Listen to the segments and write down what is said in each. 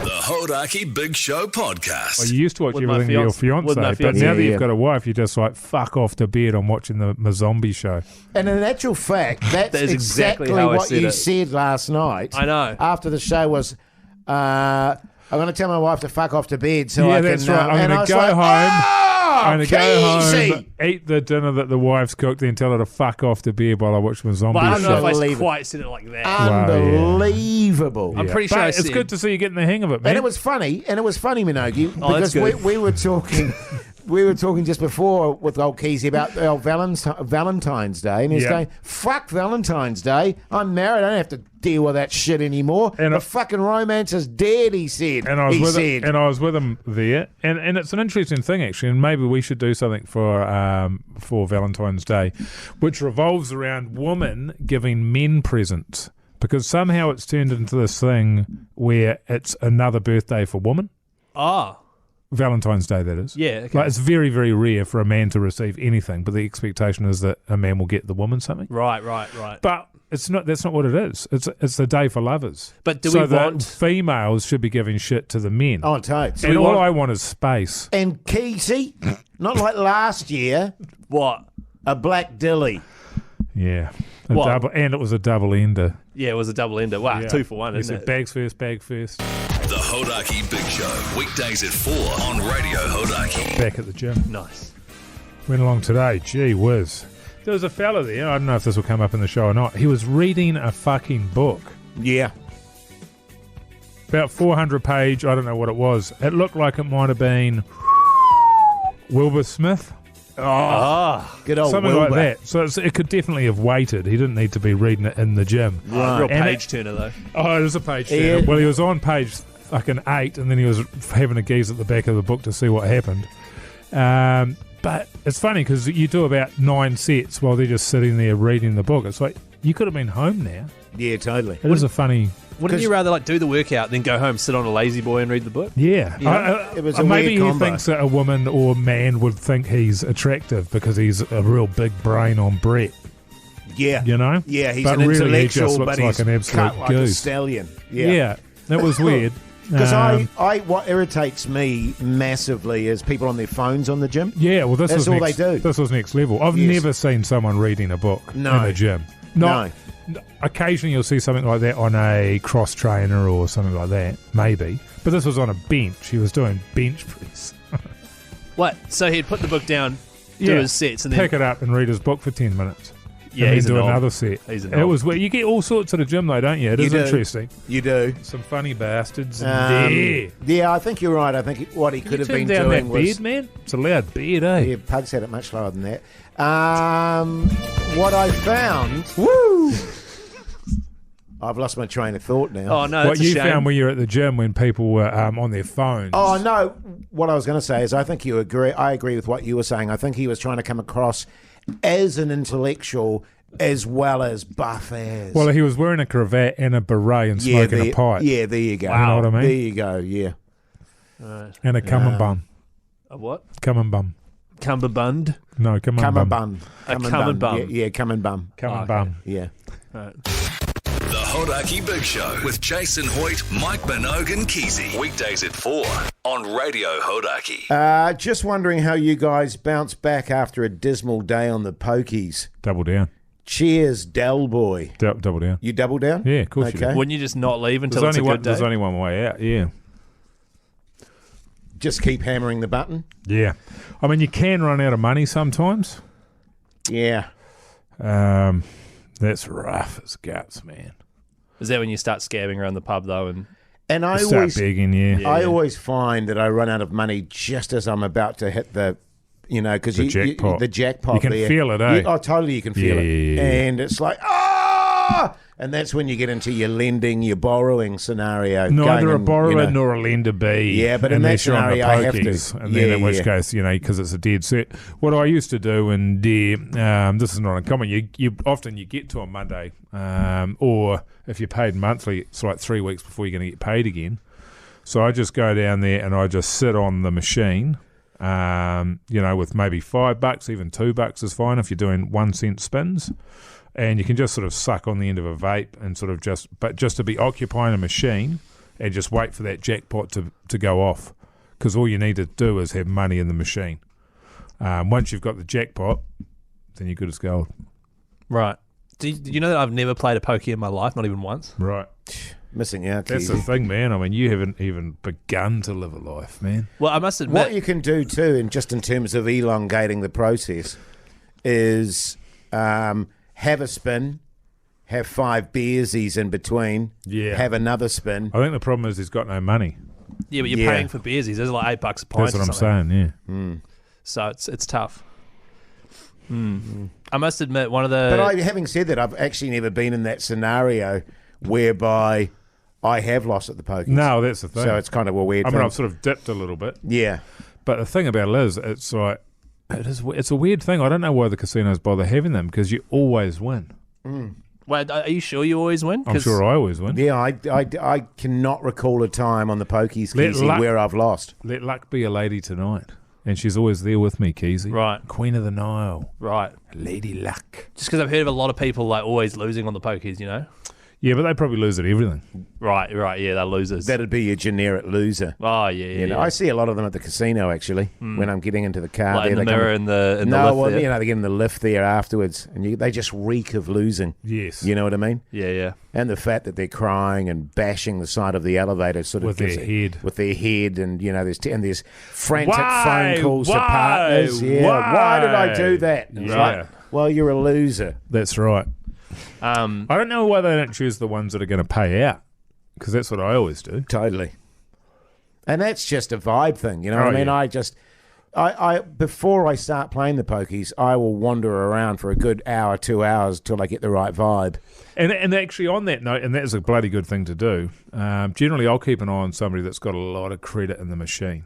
Hodaki Big Show podcast. Well, you used to watch With my everything with your with my fiance, but fiancé. now that Yeah. you've got a wife, you just like fuck off to bed on watching the zombie show. And in actual fact, that's That is exactly exactly how I what said you it. said last night. I know. After the show was, I'm going to tell my wife to fuck off to bed so Yeah, I that's can. right. I'm and gonna I was go like, home. Oh, I'm going to go Keezy! home, eat the dinner that the wife's cooked, then tell her to fuck off to bed while I watch my zombie But I don't know show. if I Unbelievable. quite said it like that. Unbelievable. I'm pretty sure But I it's said- good to see you getting the hang of it, man. And it was funny, Minogue, Oh, that's because good. we were talking. We were talking just before with old Keezy about old Valentine's Day, and he's Yeah. going, "Fuck Valentine's Day! I'm married. I don't have to deal with that shit anymore. And the fucking romance is dead." He said. And I was he with said, him, and I was with him there, and it's an interesting thing actually, and maybe we should do something for Valentine's Day, which revolves around women giving men presents, because somehow it's turned into this thing where it's another birthday for women. Ah, Valentine's Day, that is. yeah. Okay. Like it's very, very rare for a man to receive anything, but the expectation is that a man will get the woman something. Right. But it's not. That's not what it is. It's the day for lovers. But do so we the want- females should be giving shit to the men? "Oh, totes." and we all want- I want is space. And Keezy, not like last year, What? a black dilly. Yeah, What? double, and it was a double ender. Yeah, it was a double ender. Wow, Yeah. 2 for 1, He isn't said it? bags first, bag first. The Hodaki Big Show, weekdays at 4 on Radio Hodaki. Back at the gym. Nice. Went along today. Gee whiz. There was a fella there. I don't know if this will come up in the show or not. He was reading a fucking book. Yeah. About 400 page. I don't know what it was. It looked like it might have been Wilbur Smith. Good old Something Wilbur. like that. So it could definitely have waited. He didn't need to be reading it in the gym. Right. Real And page turner, though. Oh, it was a page Yeah. turner. Well, he was on page fucking 8, and then he was having a gaze at the back of the book to see what happened. But it's funny because you do about 9 sets while they're just sitting there reading the book. It's like, you could have been home now. Yeah, totally. It is a funny... Wouldn't 'Cause- you rather do the workout than go home, sit on a lazy boy and read the book? Yeah. It was a maybe weird he combo. thinks that a woman or man would think he's attractive because he's a real big brain on Brett, Yeah. you know? Yeah, he's But an really, he just intellectual, looks but like he's an absolute cut like a goose. stallion. Yeah. That was weird. Because Um, what irritates me massively is people on their phones on the gym. Yeah, well, this That's was all next, they do. This was next level. I've Yes. never seen someone reading a book No. in the gym. Occasionally, you'll see something like that on a cross trainer or something like that, maybe. But this was on a bench. He was doing bench press. What? So he'd put the book down, do his sets, and then pick it up and read his book for 10 minutes. Yeah, and he's then a do knob. another set. He's a It knob. was where you get all sorts at a gym, though, don't you? It You is do. interesting. You do. Some funny bastards in there. Yeah, I think you're right. I think what he could have Turn been down doing that was. beard, man. It's a loud beard, eh? Yeah, Pugs had it much lower than that. What I found. Woo! I've lost my train of thought now. oh no, What that's a you shame. found when you were at the gym when people were on their phones. Oh no! What I was going to say is, I think you agree. I agree with what you were saying. I think he was trying to come across as an intellectual as well as buff as. Well, he was wearing a cravat and a beret and smoking a pipe. Yeah, there you go. You know what I mean? There you go. Yeah. And a cum and bum. A what? Cum and bum. Cumberbund. No, cum and Come bum. and bum. A Come and cum and bum. bum. Yeah, come and bum. Cum and okay. bum. Yeah. Right. The Hodaki Big Show with Jason Hoyt, Mike Minogue and Keezy. Weekdays at 4 on Radio Hodaki. Just wondering how you guys bounce back after a dismal day on the pokies. Double down. Cheers, Del Boy. Double down. You double down? Yeah, of course you Okay. do. Wouldn't you just not leave until There's it's a only, good day? there's only one way out, yeah. Just keep hammering the button? Yeah. I mean, you can run out of money sometimes. Yeah. That's rough as guts, man. Is that when you start scabbing around the pub though? And And I Start always begging, yeah. I always find that I run out of money just as I'm about to hit the, because The jackpot. the jackpot. You can there. feel it, eh? Yeah, oh, totally, you can feel Yeah, it, yeah, yeah. and it's like and that's when you get into your lending, your borrowing scenario. Neither going a and, borrower nor a lender be. Yeah, but in that unless you're on the scenario, I have to. pokies. And then Yeah, in which yeah. case, because it's a dead set. What I used to do, and this is not uncommon, you often you get to a Monday, or if you're paid monthly, it's like 3 weeks before you're going to get paid again. So I just go down there and I just sit on the machine, with maybe $5, even $2 is fine if you're doing 1 cent spins. And you can just sort of suck on the end of a vape and sort of just to be occupying a machine and just wait for that jackpot to go off, because all you need to do is have money in the machine. Once you've got the jackpot, then you're good as gold. Right. Did you know that I've never played a pokey in my life, not even once? Right. Missing out. That's the thing, man. I mean, you haven't even begun to live a life, man. Well, I must admit... What you can do too, in terms of elongating the process, is have a spin, have 5 beersies in between, have another spin. I think the problem is he's got no money. Yeah, but you're paying for beersies. There's like $8 a pint. That's what I'm saying, yeah. So it's tough. I must admit, one of the... But having said that, I've actually never been in that scenario whereby I have lost at the pokies. No, that's the thing. So it's kind of a weird I thing. mean, I've sort of dipped a little bit. Yeah. But the thing about it is, it's like, it's a weird thing. I don't know why the casinos bother having them, because you always win. Wait, are you sure you always win? I'm sure I always win. Yeah, I cannot recall a time on the pokies, Keezy, where I've lost. Let luck be a lady tonight. And she's always there with me, Keezy. Right. Queen of the Nile. Right. Lady Luck. Just because I've heard of a lot of people like always losing on the pokies, you know? Yeah, but they probably lose at everything. Right, yeah, they're losers. That'd be your generic loser. Oh, yeah. I see a lot of them at the casino, actually, when I'm getting into the car. Like there, in the mirror in the lift there? They get in the lift there afterwards, and they just reek of losing. Yes. You know what I mean? Yeah. And the fact that they're crying and bashing the side of the elevator sort of With their head, and there's frantic phone calls to partners. Yeah, why did I do that? And it's like, well, you're a loser. That's right. I don't know why they don't choose the ones that are going to pay out, because that's what I always do. Totally. And that's just a vibe thing, you know what I mean? Yeah. I before I start playing the pokies, I will wander around for a good hour, 2 hours till I get the right vibe. And actually on that note, and that is a bloody good thing to do, generally I'll keep an eye on somebody that's got a lot of credit in the machine.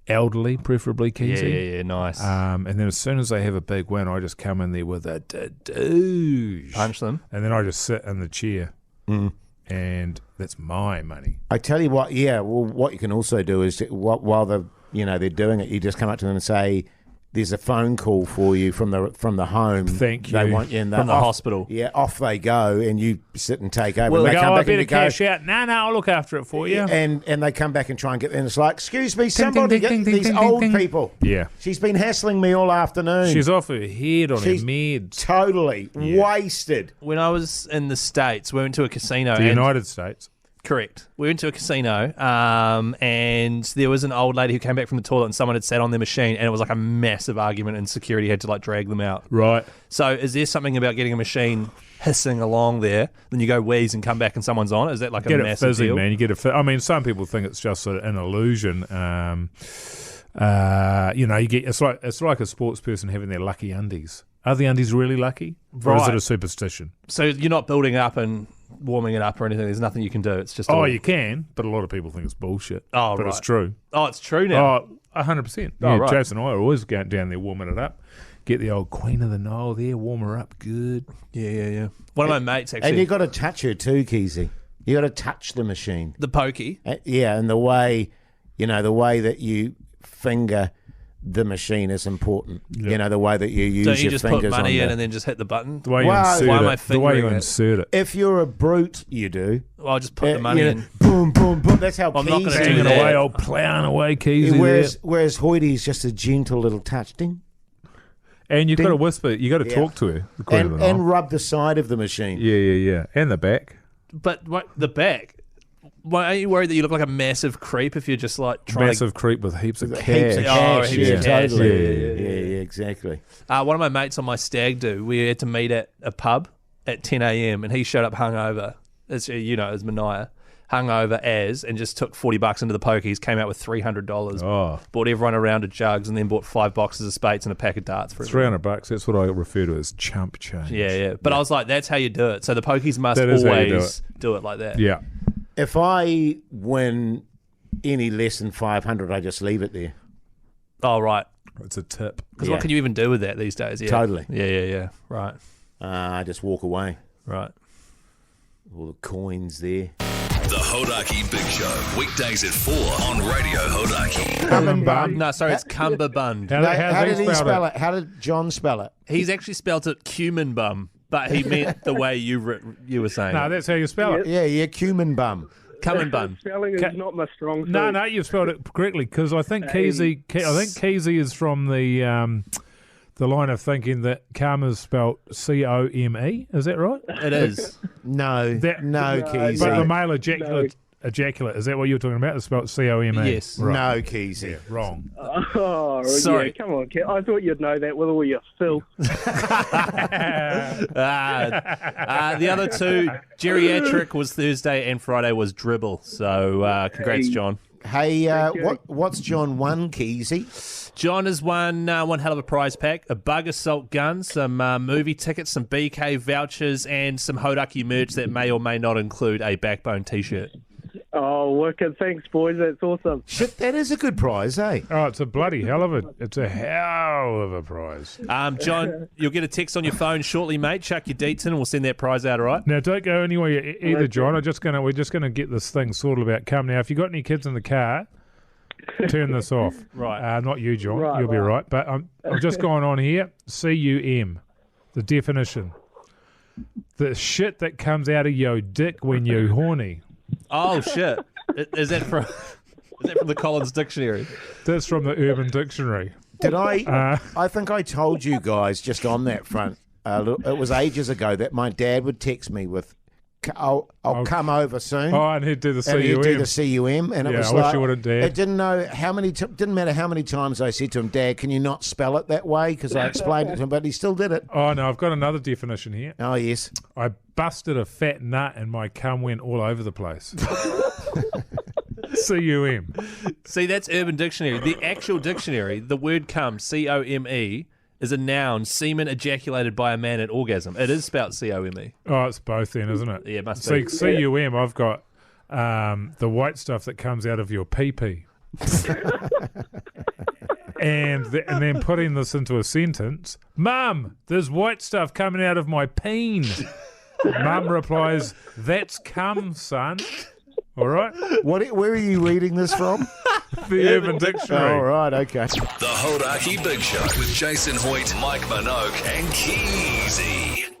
Elderly, preferably, Keezy. Yeah, nice. And then as soon as they have a big win, I just come in there with a douche. Punch them. And then I just sit in the chair. And that's my money. I tell you what, what you can also do is while they're doing it, you just come up to them and say, there's a phone call for you from the home. Thank you. They want you in from the hospital. Yeah, off they go, and you sit and take over. Well, and they come I back better and cash out. No, I'll look after it for you. And they come back and try and get there, and it's like, excuse me, somebody ding, get these ding, old ding. people. Yeah. She's been hassling me all afternoon. She's off her head on She's her meds. totally wasted. When I was in the States, we went to a casino. The United States. Correct. We went to a casino, and there was an old lady who came back from the toilet, and someone had sat on their machine, and it was like a massive argument, and security had to like drag them out. Right. So, is there something about getting a machine hissing along there, then you go wheeze and come back, and someone's on? Is that like Get a it massive fizzy, deal? man. You get it. I mean, some people think it's just an illusion. You get it's like a sports person having their lucky undies. Are the undies really lucky, or is it a superstition? So you're not building up and warming it up or anything. There's nothing you can do. It's just you can, but a lot of people think it's bullshit. Oh, but right. It's true. Oh, it's true now. 100%. Oh, right. Jason and I are always going down there warming it up. Get the old Queen of the Nile there, warm her up good. Yeah. One of my mates actually. And you got to touch her too, Keezy. You got to touch the machine. The pokey. Yeah, and the way that you finger the machine is important. Yep. You know, the way that you use Don't you your just fingers put money on in and then just hit the button? The way you Well, insert why am I it. The way you fingering it? insert it. If you're a brute, you do. I'll just put the money in. Boom, boom, boom. That's how I'm not gonna Keezy do Hanging that. away, old plowing away, Keezy. Whereas Hoytie's just a gentle little touch. Ding. And you've Ding. got to whisper. You got to Yeah. talk to her. The Queen of the Nile. And rub the side of the machine. Yeah. And the back. But what, the back? Why aren't you worried that you look like a massive creep if you're just like trying Massive creep with heaps of cash. Heaps of cash. heaps Yeah, of cash. totally. Yeah. Yeah, exactly. One of my mates on my stag do, we had to meet at a pub at 10 a.m. and he showed up hungover, as Mania, hungover and just took $40 into the pokies, came out with $300, Oh. bought everyone a round of jugs, and then bought 5 boxes of spates and a pack of darts for everyone. $300. That's what I refer to as chump change. Yeah. But I was like, that's how you do it. So the pokies must That is how you do always do it like that. Yeah. If I win any less than 500, I just leave it there. Oh, right. It's a tip. Because Yeah. what can you even do with that these days? Yeah. Totally. Yeah. Right. I just walk away. Right. All the coins there. The Hodaki Big Show. Weekdays at 4 on Radio Hodaki. Cumberbund. No, sorry, it's Cumberbund. How did he spell it? How did John spell it? He's actually spelt it cumin bum, but he meant the way you were saying. No, it. that's how you spell it. Yeah, cumin bum. Cum and bun. Spelling is not my strong suit. No, you've spelled it correctly because I think Keezy is from the line of thinking that cum is spelled C-O-M-E. Is that right? It is. No, Keezy. But the male ejaculate, is that what you were talking about? It's spelled C-O-M-E. Yes. Right. No, Keezy. Yeah, wrong. Oh, Sorry. Yeah, come on, Kev. I thought you'd know that with all your filth. The other two, geriatric was Thursday and Friday was dribble. So congrats, John. Hey, what's John won, Keezy? John has won one hell of a prize pack, a bug assault gun, some movie tickets, some BK vouchers, and some Hodaki merch that may or may not include a Backbone t-shirt. Oh, wicked. Thanks, boys. That's awesome. Shit, that is a good prize, eh? Oh, it's a bloody hell of a hell of a prize. John, you'll get a text on your phone shortly, mate. Chuck your deets in and we'll send that prize out, all right? Now, don't go anywhere either, John. We're just gonna get this thing sorted about cum. Now, if you got any kids in the car, turn this off. Right. Not you, John. You'll be right. But I'm just going on here. C-U-M, the definition. The shit that comes out of your dick when you're horny. Oh, shit. Is that from the Collins Dictionary? That's from the Urban Dictionary. Did I? I think I told you guys just on that front. It was ages ago that my dad would text me with, "I'll come over soon." Oh, and he'd do the And he'd do C-U-M. the C-U-M, and it Yeah, was I wish like you wouldn't, Dad. it didn't matter how many times I said to him, "Dad, can you not spell it that way?" Because I explained it to him, but he still did it. Oh, no, I've got another definition here. Oh yes, I busted a fat nut and my cum went all over the place. C-U-M. See, that's Urban Dictionary. The actual dictionary, the word cum, C-O-M-E, is a noun, semen ejaculated by a man at orgasm. It is spelled C-O-M-E. Oh, it's both then, isn't it? Yeah, it must be. C-U-M, I've got the white stuff that comes out of your pee-pee. and then putting this into a sentence, Mum, there's white stuff coming out of my peen. Mum replies, that's cum, son. All right? where are you reading this from? The Urban Dictionary. All right, okay. The Hodaki Big Show with Jason Hoyt, Mike Minogue, and Keezy.